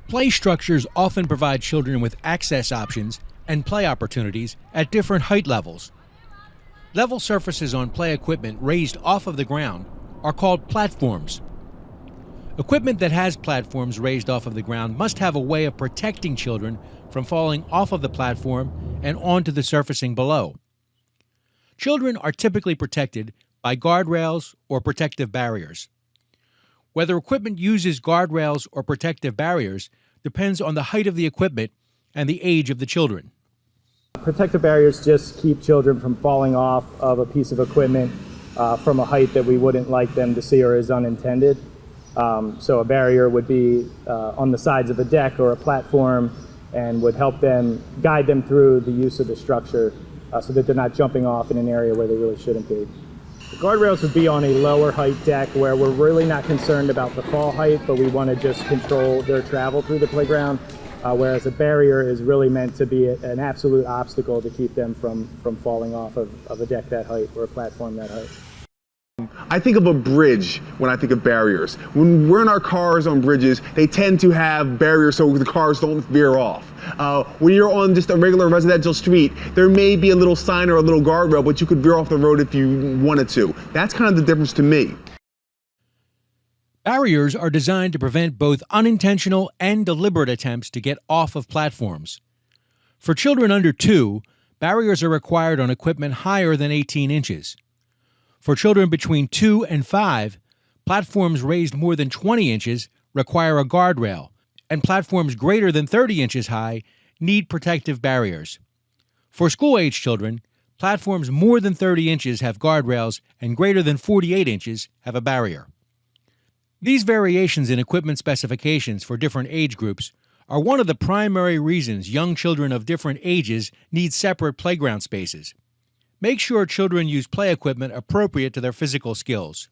Play structures often provide children with access options and play opportunities at different height levels. Level surfaces on play equipment raised off of the ground are called platforms. Equipment that has platforms raised off of the ground must have a way of protecting children from falling off of the platform and onto the surfacing below. Children are typically protected by guardrails or protective barriers. Whether equipment uses guardrails or protective barriers depends on the height of the equipment and the age of the children. Protective barriers just keep children from falling off of a piece of equipment from a height that we wouldn't like them to see or is unintended. So a barrier would be on the sides of a deck or a platform and would help them, guide them through the use of the structure so that they're not jumping off in an area where they really shouldn't be. The guardrails would be on a lower height deck where we're really not concerned about the fall height, but we want to just control their travel through the playground, whereas a barrier is really meant to be an absolute obstacle to keep them from falling off of a deck that height or a platform that height. I think of a bridge when I think of barriers. When we're in our cars on bridges, they tend to have barriers so the cars don't veer off. When you're on just a regular residential street, there may be a little sign or a little guardrail, but you could veer off the road if you wanted to. That's kind of the difference to me. Barriers are designed to prevent both unintentional and deliberate attempts to get off of platforms. For children under 2, barriers are required on equipment higher than 18 inches. For children between 2 and 5, platforms raised more than 20 inches require a guardrail, and platforms greater than 30 inches high need protective barriers. For school-age children, platforms more than 30 inches have guardrails and greater than 48 inches have a barrier. These variations in equipment specifications for different age groups are one of the primary reasons young children of different ages need separate playground spaces. Make sure children use play equipment appropriate to their physical skills.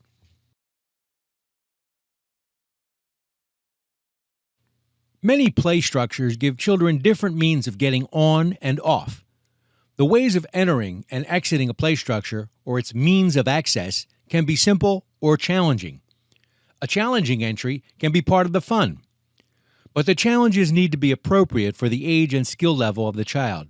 Many play structures give children different means of getting on and off. The ways of entering and exiting a play structure or its means of access can be simple or challenging. A challenging entry can be part of the fun, but the challenges need to be appropriate for the age and skill level of the child.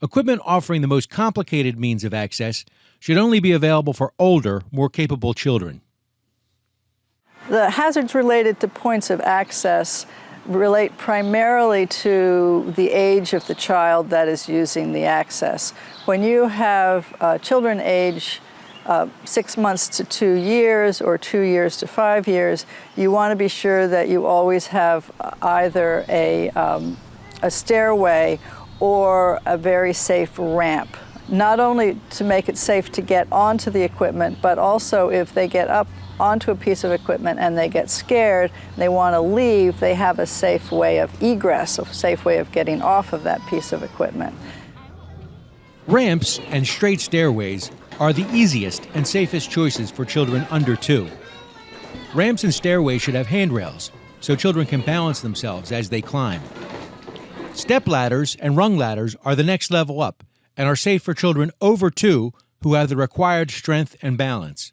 Equipment offering the most complicated means of access should only be available for older, more capable children. The hazards related to points of access relate primarily to the age of the child that is using the access. When you have children age 6 months to 2 years or 2 years to 5 years, you want to be sure that you always have either a stairway or a very safe ramp, not only to make it safe to get onto the equipment, but also if they get up onto a piece of equipment and they get scared, they want to leave, they have a safe way of egress, a safe way of getting off of that piece of equipment. Ramps and straight stairways are the easiest and safest choices for children under 2. Ramps and stairways should have handrails so children can balance themselves as they climb. Step ladders and rung ladders are the next level up and are safe for children over 2 who have the required strength and balance.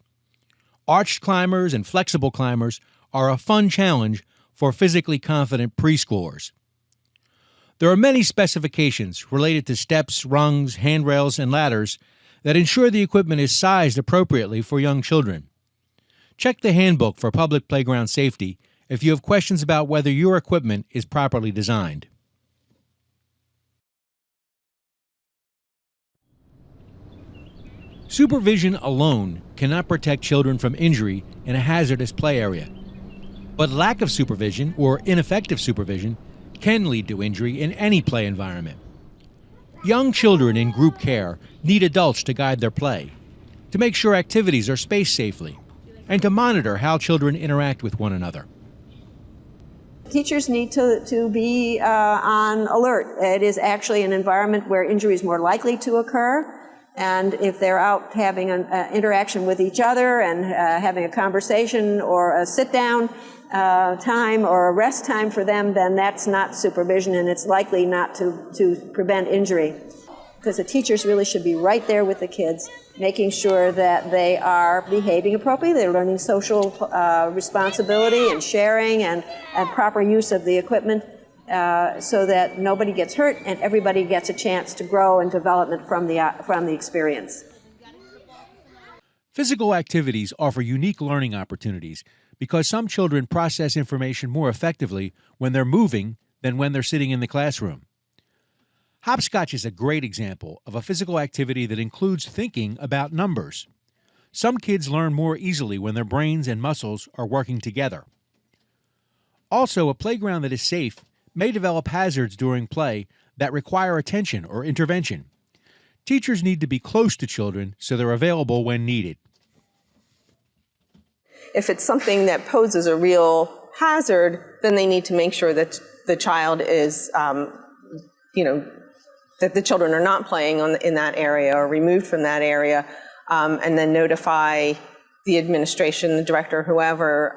Arched climbers and flexible climbers are a fun challenge for physically confident preschoolers. There are many specifications related to steps, rungs, handrails, and ladders that ensure the equipment is sized appropriately for young children. Check the handbook for public playground safety if you have questions about whether your equipment is properly designed. Supervision alone cannot protect children from injury in a hazardous play area. But lack of supervision or ineffective supervision can lead to injury in any play environment. Young children in group care need adults to guide their play, to make sure activities are spaced safely, and to monitor how children interact with one another. Teachers need to be on alert. It is actually an environment where injury is more likely to occur. And if they're out having an interaction with each other and having a conversation or a sit-down time or a rest time for them, then that's not supervision, and it's likely not to prevent injury. Because the teachers really should be right there with the kids, making sure that they are behaving appropriately, they're learning social responsibility and sharing and proper use of the equipment so that nobody gets hurt and everybody gets a chance to grow and development from the experience. Physical activities offer unique learning opportunities because some children process information more effectively when they're moving than when they're sitting in the classroom. Hopscotch is a great example of a physical activity that includes thinking about numbers. Some kids learn more easily when their brains and muscles are working together. Also, a playground that is safe may develop hazards during play that require attention or intervention. Teachers need to be close to children so they're available when needed. If it's something that poses a real hazard, then they need to make sure that the child is, that the children are not playing in that area or removed from that area, and then notify the administration, the director, whoever,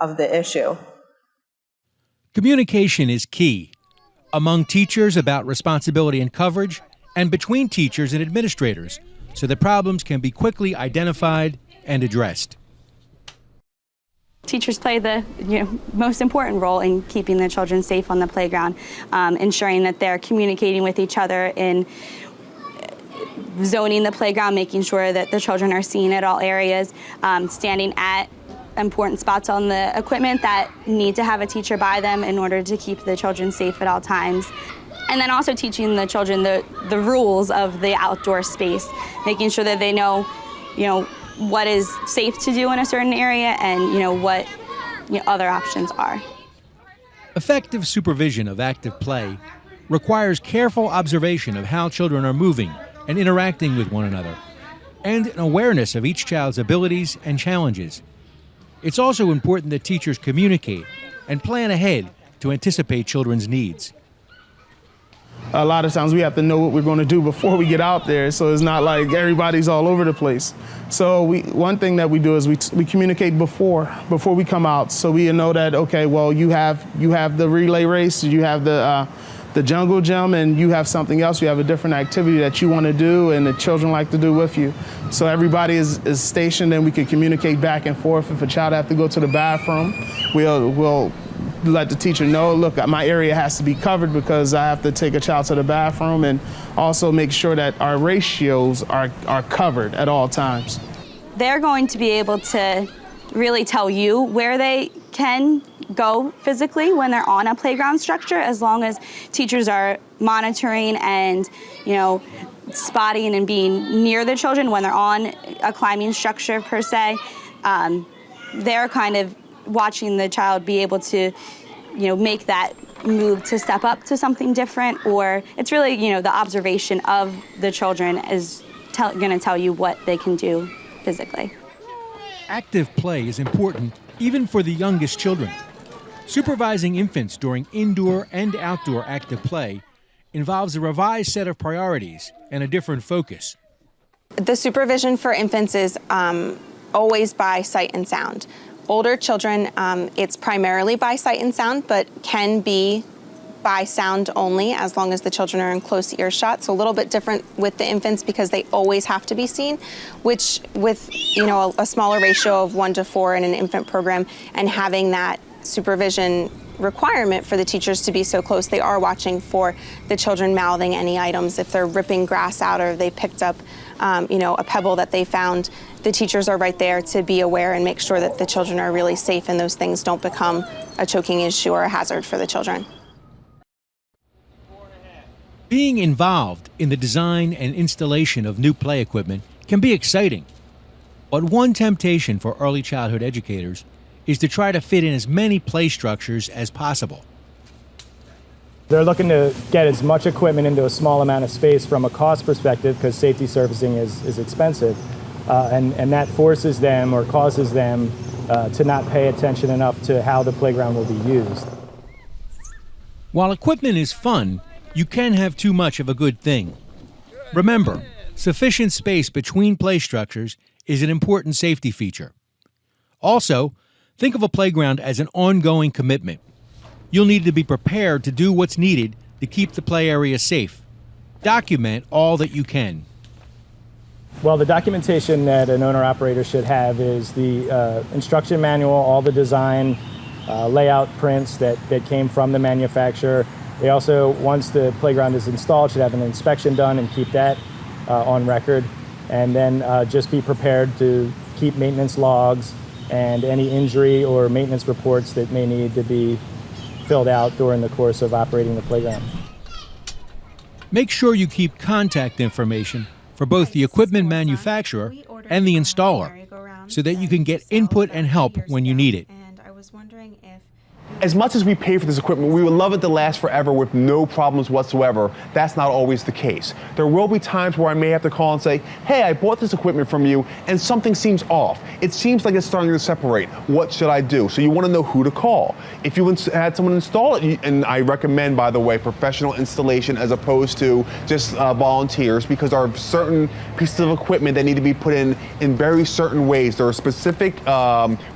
of the issue. Communication is key among teachers about responsibility and coverage, and between teachers and administrators, so that problems can be quickly identified and addressed. Teachers play the most important role in keeping the children safe on the playground, ensuring that they're communicating with each other in zoning the playground, making sure that the children are seen at all areas, standing at important spots on the equipment that need to have a teacher by them in order to keep the children safe at all times. And then also teaching the children the rules of the outdoor space, making sure that they know, what is safe to do in a certain area and what other options are. Effective supervision of active play requires careful observation of how children are moving and interacting with one another, and an awareness of each child's abilities and challenges. It's also important that teachers communicate and plan ahead to anticipate children's needs. A lot of times we have to know what we're going to do before we get out there, so it's not like everybody's all over the place. So one thing that we do is we communicate before we come out, so we know that, okay, well, you have the relay race, you have the jungle gym, and you have something else, you have a different activity that you want to do and the children like to do with you. So everybody is stationed, and we can communicate back and forth. If a child has to go to the bathroom, we'll let the teacher know, look, my area has to be covered because I have to take a child to the bathroom, and also make sure that our ratios are covered at all times. They're going to be able to really tell you where they can go physically when they're on a playground structure, as long as teachers are monitoring and, spotting and being near the children when they're on a climbing structure per se. They're kind of watching the child be able to, make that move to step up to something different, or it's really, the observation of the children is going to tell you what they can do physically. Active play is important even for the youngest children. Supervising infants during indoor and outdoor active play involves a revised set of priorities and a different focus. The supervision for infants is always by sight and sound. Older children, it's primarily by sight and sound, but can be by sound only as long as the children are in close earshot. So a little bit different with the infants because they always have to be seen, which with a smaller ratio of 1:4 in an infant program and having that supervision requirement for the teachers to be so close, they are watching for the children mouthing any items. If they're ripping grass out or they picked up a pebble that they found, the teachers are right there to be aware and make sure that the children are really safe and those things don't become a choking issue or a hazard for the children. Being involved in the design and installation of new play equipment can be exciting, but one temptation for early childhood educators is to try to fit in as many play structures as possible. They're looking to get as much equipment into a small amount of space from a cost perspective because safety servicing is expensive, and that forces them or causes them to not pay attention enough to how the playground will be used. While equipment is fun, you can have too much of a good thing. Remember, sufficient space between play structures is an important safety feature. Also, think of a playground as an ongoing commitment. You'll need to be prepared to do what's needed to keep the play area safe. Document all that you can. Well, the documentation that an owner-operator should have is the instruction manual, all the design layout prints that came from the manufacturer. They also, once the playground is installed, should have an inspection done and keep that on record. And then just be prepared to keep maintenance logs and any injury or maintenance reports that may need to be filled out during the course of operating the playground. Make sure you keep contact information for both the equipment manufacturer and the installer so that you can get input and help when you need it. And I was wondering if As much as we pay for this equipment, we would love it to last forever with no problems whatsoever. That's not always the case. There will be times where I may have to call and say, hey, I bought this equipment from you and something seems off. It seems like it's starting to separate. What should I do? So you want to know who to call. If you had someone install it, and I recommend, by the way, professional installation as opposed to just volunteers, because there are certain pieces of equipment that need to be put in very certain ways. There are specific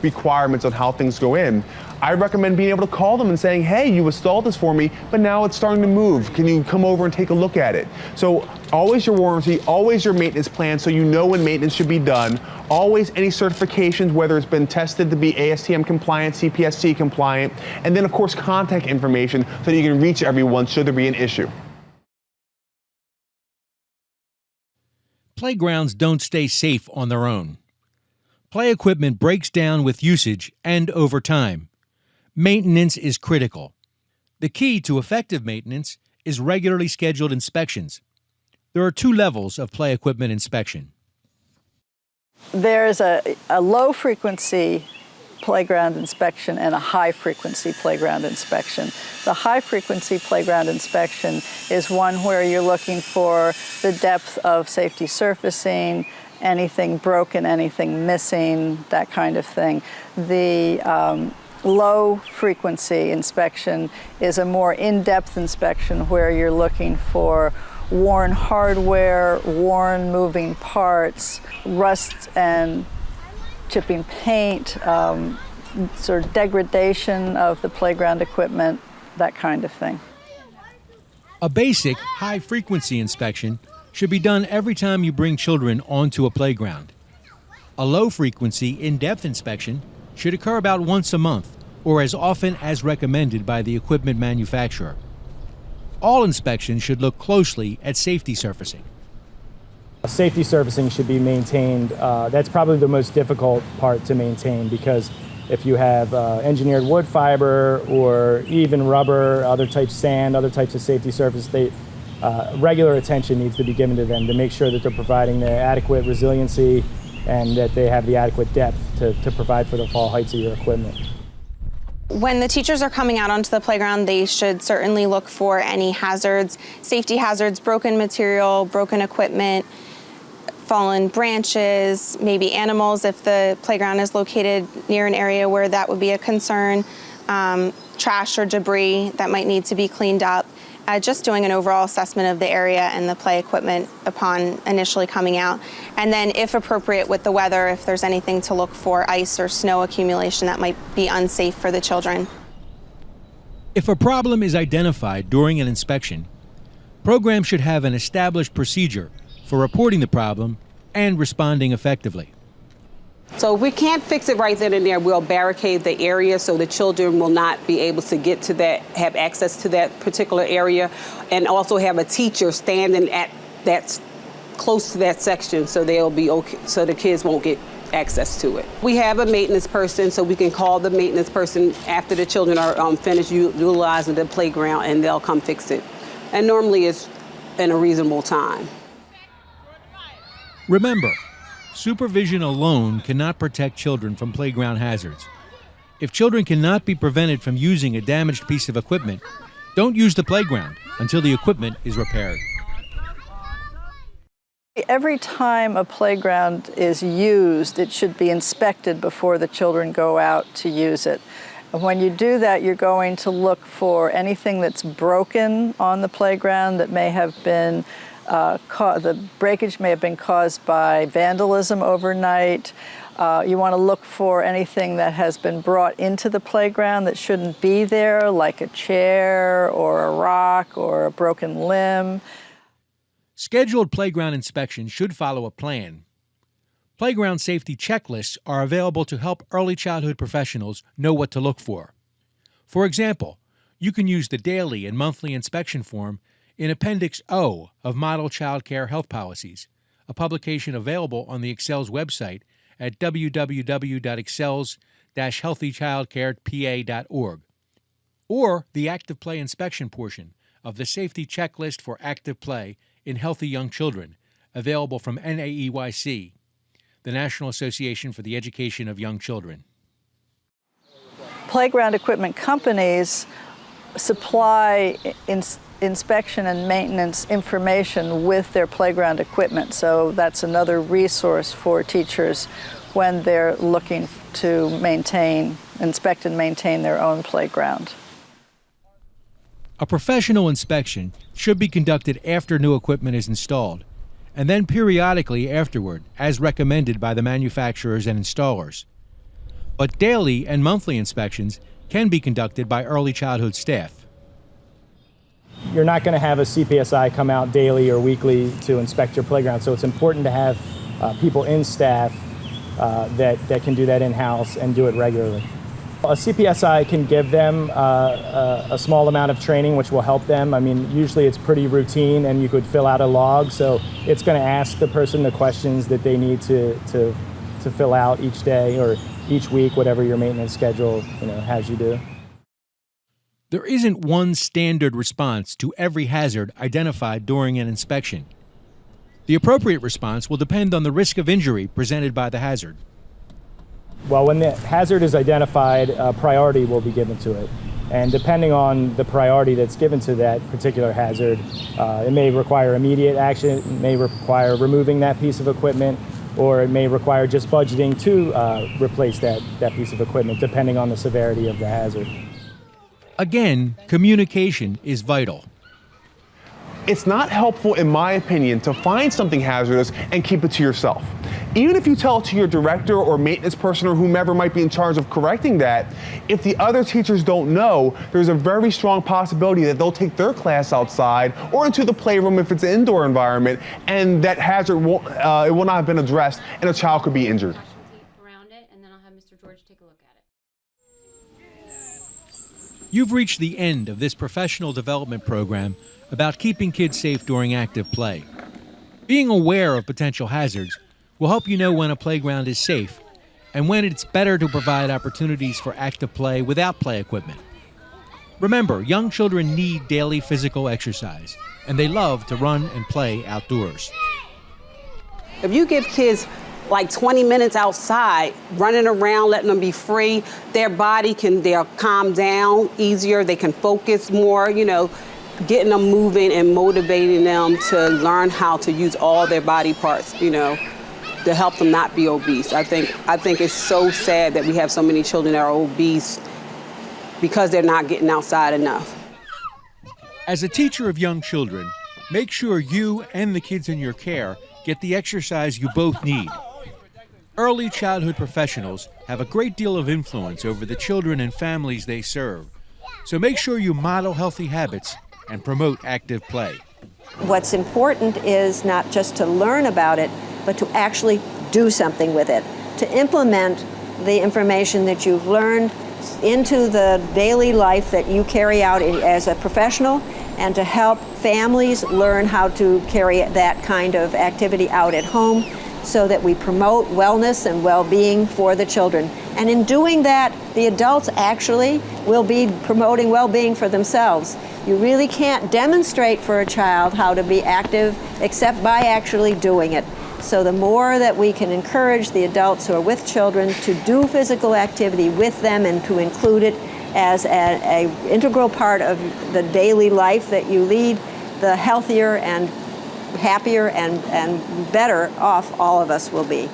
requirements on how things go in. I recommend being able to call them and saying, hey, you installed this for me, but now it's starting to move. Can you come over and take a look at it? So always your warranty, always your maintenance plan, so you know when maintenance should be done. Always any certifications, whether it's been tested to be ASTM compliant, CPSC compliant, and then of course contact information so that you can reach everyone should there be an issue. Playgrounds don't stay safe on their own. Play equipment breaks down with usage and over time. Maintenance is critical. The key to effective maintenance is regularly scheduled inspections. There are two levels of play equipment inspection. There's a low-frequency playground inspection and a high-frequency playground inspection. The high-frequency playground inspection is one where you're looking for the depth of safety surfacing, anything broken, anything missing, that kind of thing. The low-frequency inspection is a more in-depth inspection where you're looking for worn hardware, worn moving parts, rust and chipping paint, sort of degradation of the playground equipment, that kind of thing. A basic high-frequency inspection should be done every time you bring children onto a playground. A low-frequency, in-depth inspection should occur about once a month or as often as recommended by the equipment manufacturer. All inspections should look closely at safety surfacing. Safety surfacing should be maintained. That's probably the most difficult part to maintain, because if you have engineered wood fiber or even rubber, other types of sand, other types of safety surface, regular attention needs to be given to them to make sure that they're providing the adequate resiliency and that they have the adequate depth to provide for the fall heights of your equipment. When the teachers are coming out onto the playground, they should certainly look for any hazards, safety hazards, broken material, broken equipment, fallen branches, maybe animals if the playground is located near an area where that would be a concern, trash or debris that might need to be cleaned up. Just doing an overall assessment of the area and the play equipment upon initially coming out. And then if appropriate with the weather, if there's anything to look for, ice or snow accumulation that might be unsafe for the children. If a problem is identified during an inspection, programs should have an established procedure for reporting the problem and responding effectively. So if we can't fix it right then and there, we'll barricade the area so the children will not be able to get to that, have access to that particular area, and also have a teacher standing at that close to that section so they'll be okay, so the kids won't get access to it. We have a maintenance person, so we can call the maintenance person after the children are finished utilizing the playground, and they'll come fix it. And normally it's in a reasonable time. Remember, supervision alone cannot protect children from playground hazards. If children cannot be prevented from using a damaged piece of equipment, don't use the playground until the equipment is repaired. Every time a playground is used, it should be inspected before the children go out to use it. And when you do that, you're going to look for anything that's broken on the playground that may have been the breakage may have been caused by vandalism overnight. You want to look for anything that has been brought into the playground that shouldn't be there, like a chair or a rock or a broken limb. Scheduled playground inspections should follow a plan. Playground safety checklists are available to help early childhood professionals know what to look for. For example, you can use the daily and monthly inspection form in Appendix O of Model Child Care Health Policies, a publication available on the Excels website at www.excels-healthychildcarepa.org, or the Active Play inspection portion of the Safety Checklist for Active Play in Healthy Young Children, available from NAEYC, the National Association for the Education of Young Children. Playground equipment companies supply inspection and maintenance information with their playground equipment, so that's another resource for teachers when they're looking to inspect and maintain their own playground. A professional inspection should be conducted after new equipment is installed, and then periodically afterward, as recommended by the manufacturers and installers. But daily and monthly inspections can be conducted by early childhood staff. You're not going to have a CPSI come out daily or weekly to inspect your playground, so it's important to have people in staff that can do that in-house and do it regularly. A CPSI can give them a small amount of training, which will help them. I mean, usually it's pretty routine, and you could fill out a log, so it's going to ask the person the questions that they need to fill out each day or each week, whatever your maintenance schedule has you do. There isn't one standard response to every hazard identified during an inspection. The appropriate response will depend on the risk of injury presented by the hazard. Well, when the hazard is identified, priority will be given to it. And depending on the priority that's given to that particular hazard, it may require immediate action, it may require removing that piece of equipment, or it may require just budgeting to replace that piece of equipment, depending on the severity of the hazard. Again, communication is vital. It's not helpful, in my opinion, to find something hazardous and keep it to yourself. Even if you tell it to your director or maintenance person or whomever might be in charge of correcting that, if the other teachers don't know, there's a very strong possibility that they'll take their class outside or into the playroom if it's an indoor environment, and that hazard will not have been addressed and a child could be injured. Around it, and then I'll have Mr. George take a look at it. You've reached the end of this professional development program about keeping kids safe during active play. Being aware of potential hazards will help you know when a playground is safe and when it's better to provide opportunities for active play without play equipment. Remember, young children need daily physical exercise, and they love to run and play outdoors. If you give kids like 20 minutes outside, running around, letting them be free, they'll calm down easier, they can focus more, getting them moving and motivating them to learn how to use all their body parts, to help them not be obese. I think it's so sad that we have so many children that are obese because they're not getting outside enough. As a teacher of young children, make sure you and the kids in your care get the exercise you both need. Early childhood professionals have a great deal of influence over the children and families they serve, so make sure you model healthy habits and promote active play. What's important is not just to learn about it, but to actually do something with it, to implement the information that you've learned into the daily life that you carry out as a professional, and to help families learn how to carry that kind of activity out at home so that we promote wellness and well-being for the children. And in doing that, the adults actually will be promoting well-being for themselves. You really can't demonstrate for a child how to be active except by actually doing it. So the more that we can encourage the adults who are with children to do physical activity with them and to include it as an integral part of the daily life that you lead, the healthier and happier and better off all of us will be.